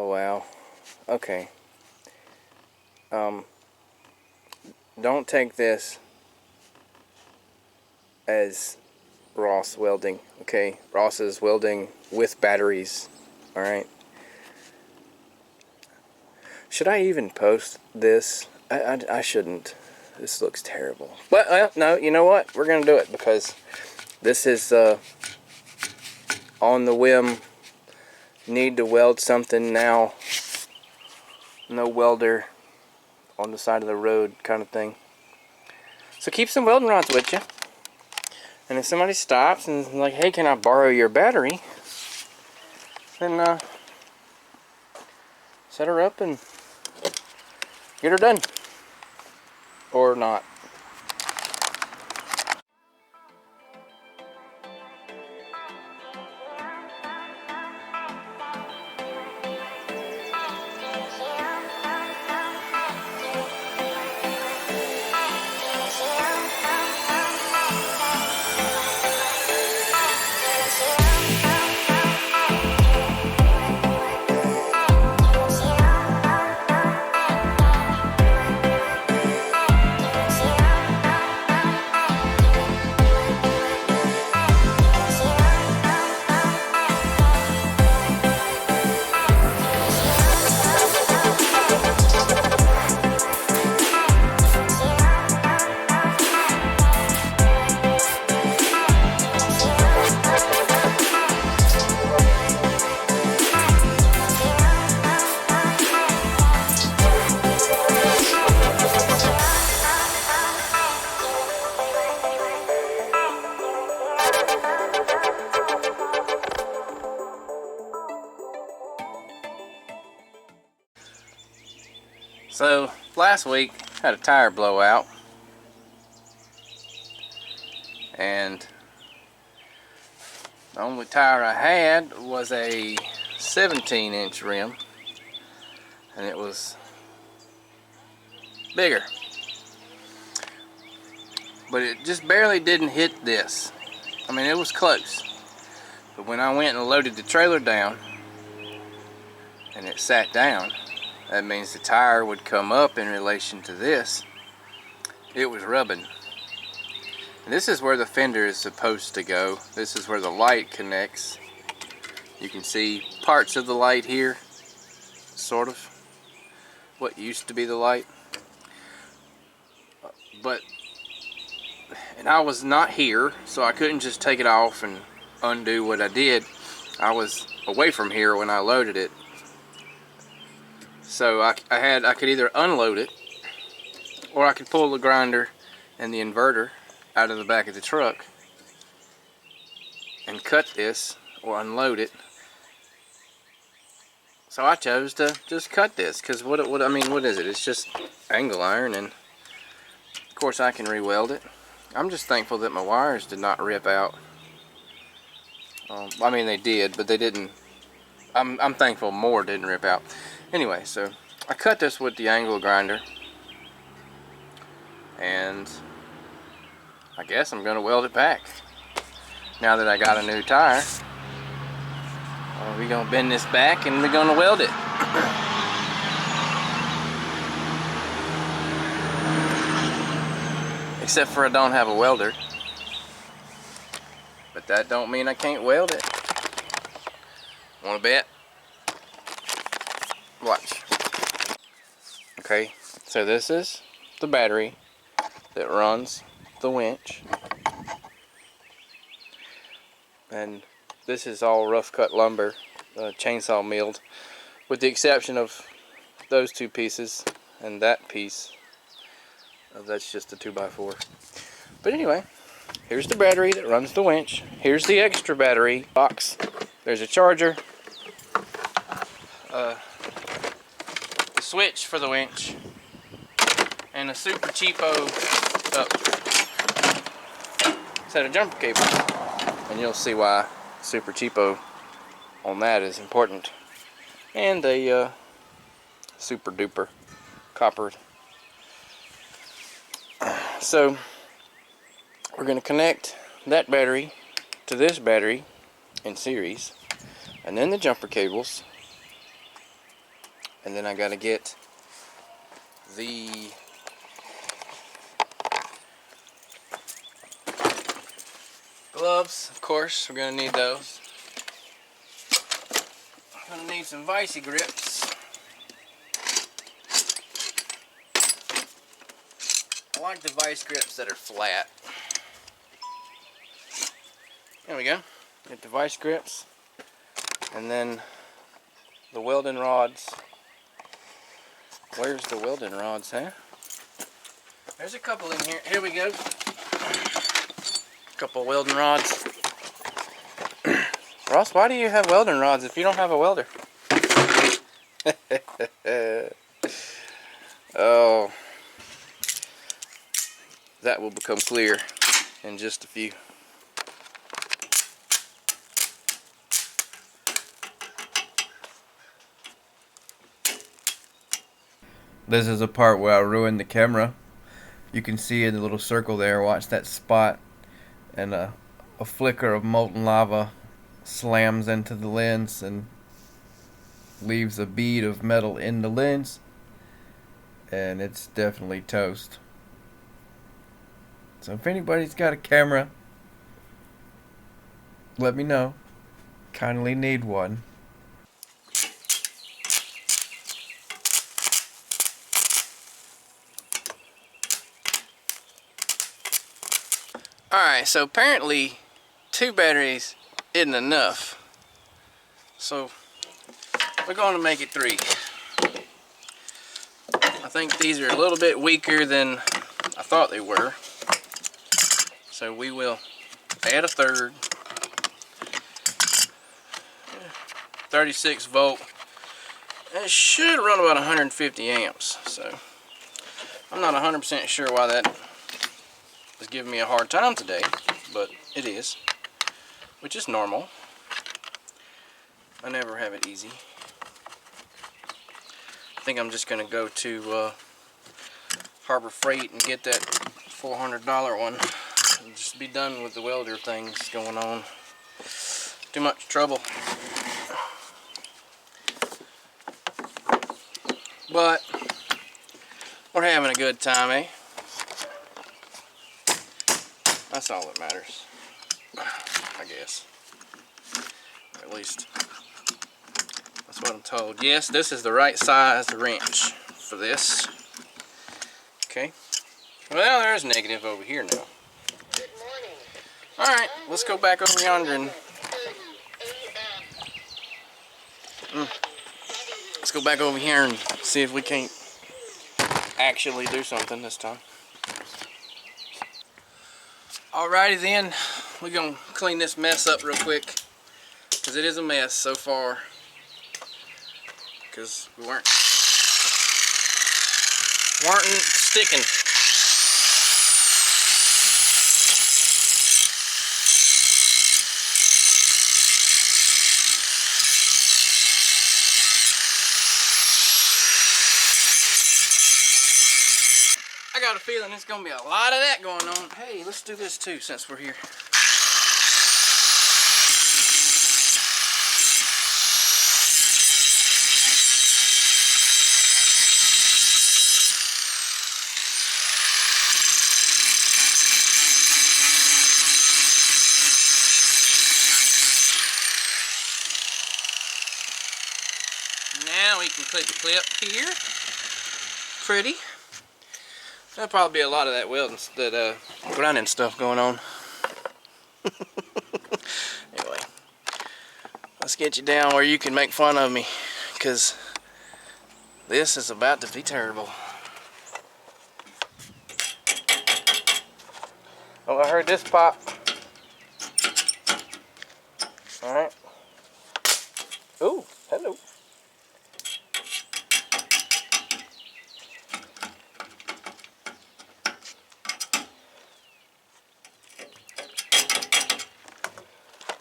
Oh wow. Okay. Don't take this as Ross welding, okay? Ross is welding with batteries, alright? Should I even post this? I shouldn't. This looks terrible. But, well, no, you know what? We're going to do it because this is on the whim. Need to weld something now. No welder on the side of the road kind of thing. So keep some welding rods with you. And if somebody stops and is like, hey, can I borrow your battery? Then set her up and get her done. Or not. So last week had a tire blowout, and the only tire I had was a 17-inch rim, and it was bigger, but it just barely didn't hit this. I mean, it was close, but when I went and loaded the trailer down and it sat down, that means the tire would come up in relation to this. It was rubbing. And this is where the fender is supposed to go. This is where the light connects. You can see parts of the light here, sort of. What used to be the light. And I was not here, so I couldn't just take it off and undo what I did. I was away from here when I loaded it. So I could either unload it, or I could pull the grinder and the inverter out of the back of the truck and cut this or unload it. So I chose to just cut this, because what is it? It's just angle iron, and of course I can re-weld it. I'm just thankful that my wires did not rip out. I mean, they did, but they didn't. I'm thankful more didn't rip out. Anyway, so I cut this with the angle grinder, and I guess I'm gonna weld it back. Now that I got a new tire, we're gonna bend this back and we're gonna weld it. Except for I don't have a welder, but that don't mean I can't weld it. Wanna bet? Watch. Okay, so this is the battery that runs the winch, and this is all rough cut lumber, chainsaw milled, with the exception of those two pieces and that piece. That's just a 2x4. But anyway, here's the battery that runs the winch. Here's the extra battery box. There's a charger, the switch for the winch, and a super cheapo set of jumper cables. And you'll see why super cheapo on that is important. And a super duper copper. So we're going to connect that battery to this battery in series, and then the jumper cables And then I gotta get the gloves, of course, we're gonna need those. I'm gonna need some vicey grips. I like the vice grips that are flat. There we go. Get the vice grips. And then the welding rods. Where's the welding rods, huh? There's a couple in here. Here we go. A couple welding rods. Ross, why do you have welding rods if you don't have a welder? Oh, that will become clear in just a few. This is a part where I ruined the camera. You can see in the little circle there, watch that spot, and a flicker of molten lava slams into the lens and leaves a bead of metal in the lens, and it's definitely toast. So if anybody's got a camera, let me know. Kindly need one. Alright, so apparently 2 batteries isn't enough. So we're going to make it 3. I think these are a little bit weaker than I thought they were. So we will add a third. 36 volt. It should run about 150 amps. So I'm not 100% sure why that is giving me a hard time today, but it is, which is normal. I never have it easy. I think I'm just going to go to Harbor Freight and get that $400 one. And just be done with the welder things going on. Too much trouble. But we're having a good time, eh? That's all that matters, I guess. Or at least that's what I'm told. Yes, this is the right size wrench for this. Okay. Well, there's negative over here now. Alright, let's go back over yonder and let's go back over here and see if we can't actually do something this time. Alrighty then, we're gonna clean this mess up real quick, because it is a mess so far, because we weren't sticking. I got a feeling there's gonna be a lot of that going on. Hey, let's do this too since we're here. Now we can click the clip here. Pretty. There'll probably be a lot of that welding, that grinding stuff going on. Anyway, let's get you down where you can make fun of me, because this is about to be terrible. Oh, I heard this pop. Alright. Ooh, hello.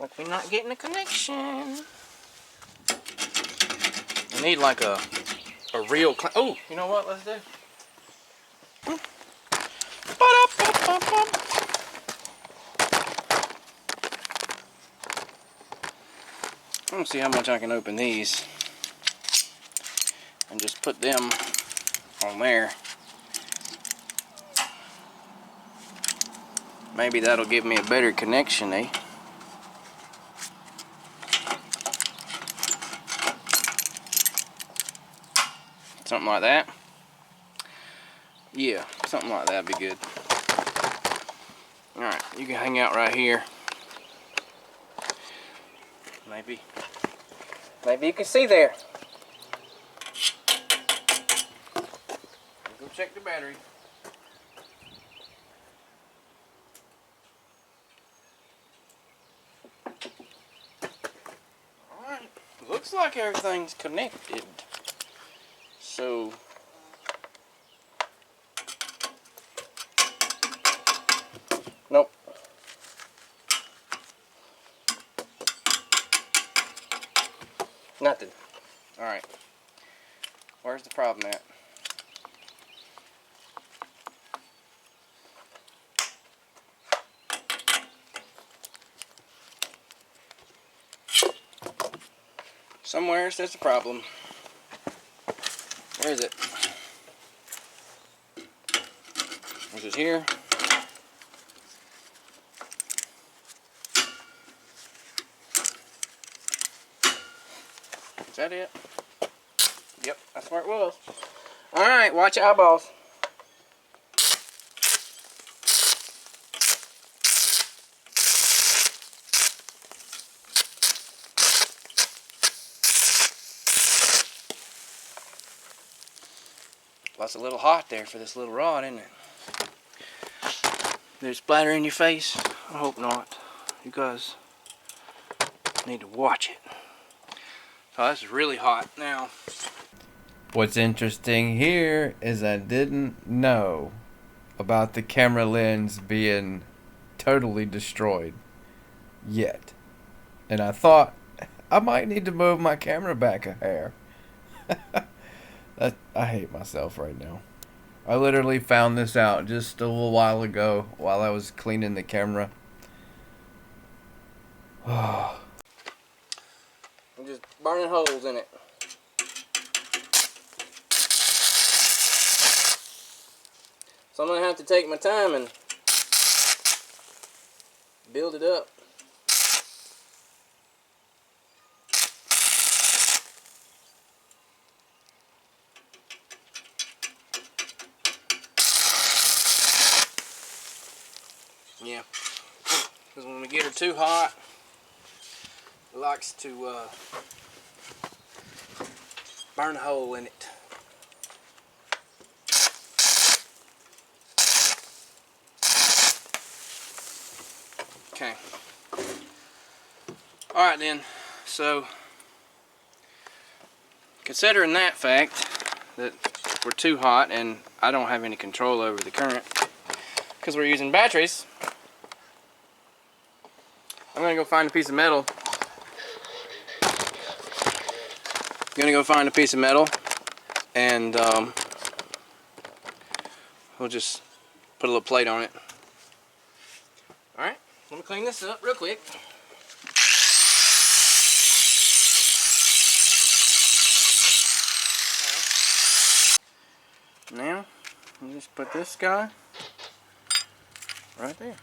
Like we're not getting a connection. I need like a real oh, you know what? Let's do. Let me see how much I can open these. and just put them on there. Maybe that'll give me a better connection, eh? Something like that. Yeah, something like that would be good. Alright, you can hang out right here. Maybe you can see there. Go check the battery. Alright, looks like everything's connected. So nope. Nothing. Alright. Where's the problem at? Somewhere there's a problem. Where is it? Is it here? Is that it? Yep, that's where it was. Alright, watch your eyeballs. Well, it's a little hot there for this little rod, isn't it? Did it splatter in your face? I hope not. You guys need to watch it. Oh, this is really hot now. What's interesting here is I didn't know about the camera lens being totally destroyed yet. And I thought I might need to move my camera back a hair. I hate myself right now. I literally found this out just a little while ago while I was cleaning the camera. I'm just burning holes in it. So I'm going to have to take my time and build it up. Yeah, because when we get her too hot, it likes to burn a hole in it. Okay. Alright then, so considering that fact that we're too hot and I don't have any control over the current because we're using batteries, I'm gonna go find a piece of metal. And we'll just put a little plate on it. Alright, let me clean this up real quick. Now, we'll just put this guy right there.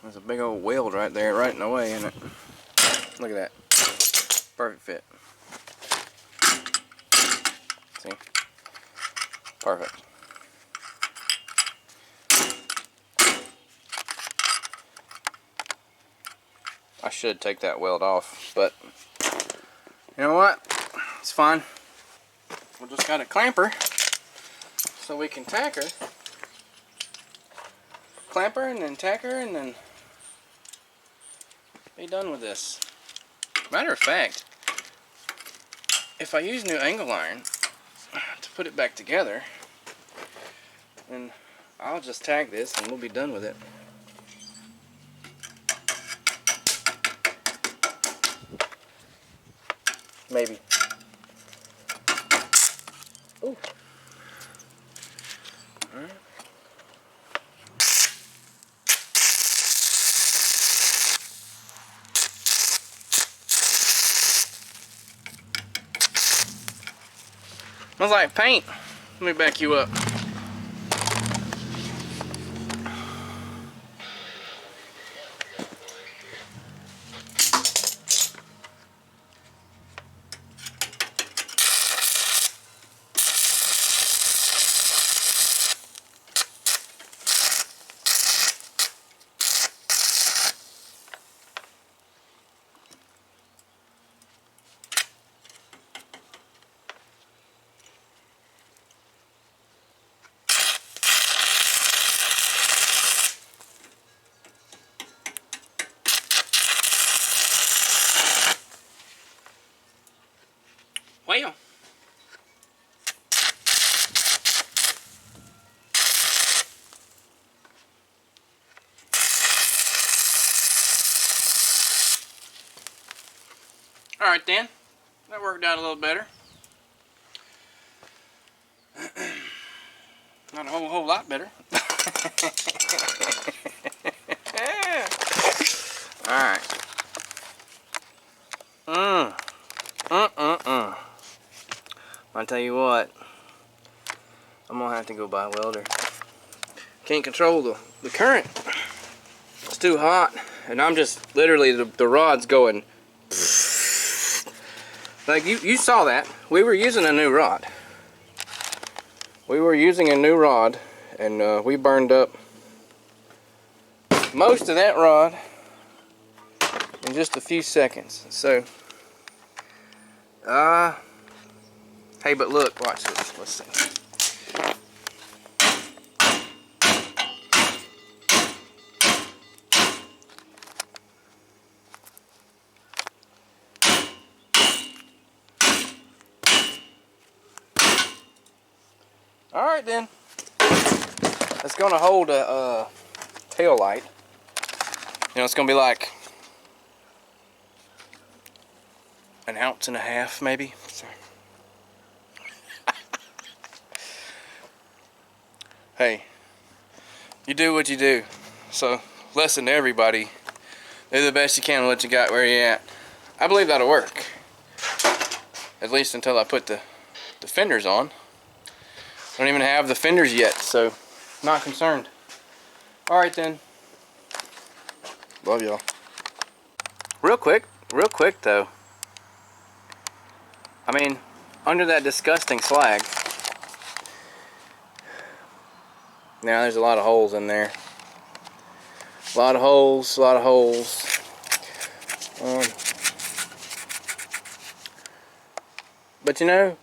There's a big old weld right there, right in the way, isn't it? Look at that. Perfect fit. See? Perfect. I should take that weld off, but you know what? It's fine. We just got a clamper so we can tack her. Clamp her and then tack her and then be done with this. Matter of fact, if I use new angle iron to put it back together, then I'll just tack this and we'll be done with it. Maybe. Ooh. All right. Smells like paint. Let me back you up. Well, all right then, that worked out a little better. Not a whole lot better. All right. I tell you what, I'm gonna have to go buy a welder. Can't control the current. It's too hot, and I'm just literally the rod's going. Like you saw that. We were using a new rod. We were using a new rod, and we burned up most of that rod in just a few seconds. So, hey, but look, watch this. Let's see. All right then. It's gonna hold a tail light. You know, it's gonna be like an ounce and a half, maybe. Hey, you do what you do. So listen to everybody. Do the best you can with what you got where you at. I believe that'll work. At least until I put the fenders on. I don't even have the fenders yet, so not concerned. Alright then. Love y'all. Real quick though. I mean, under that disgusting slag, now there's a lot of holes in there. A lot of holes. But you know,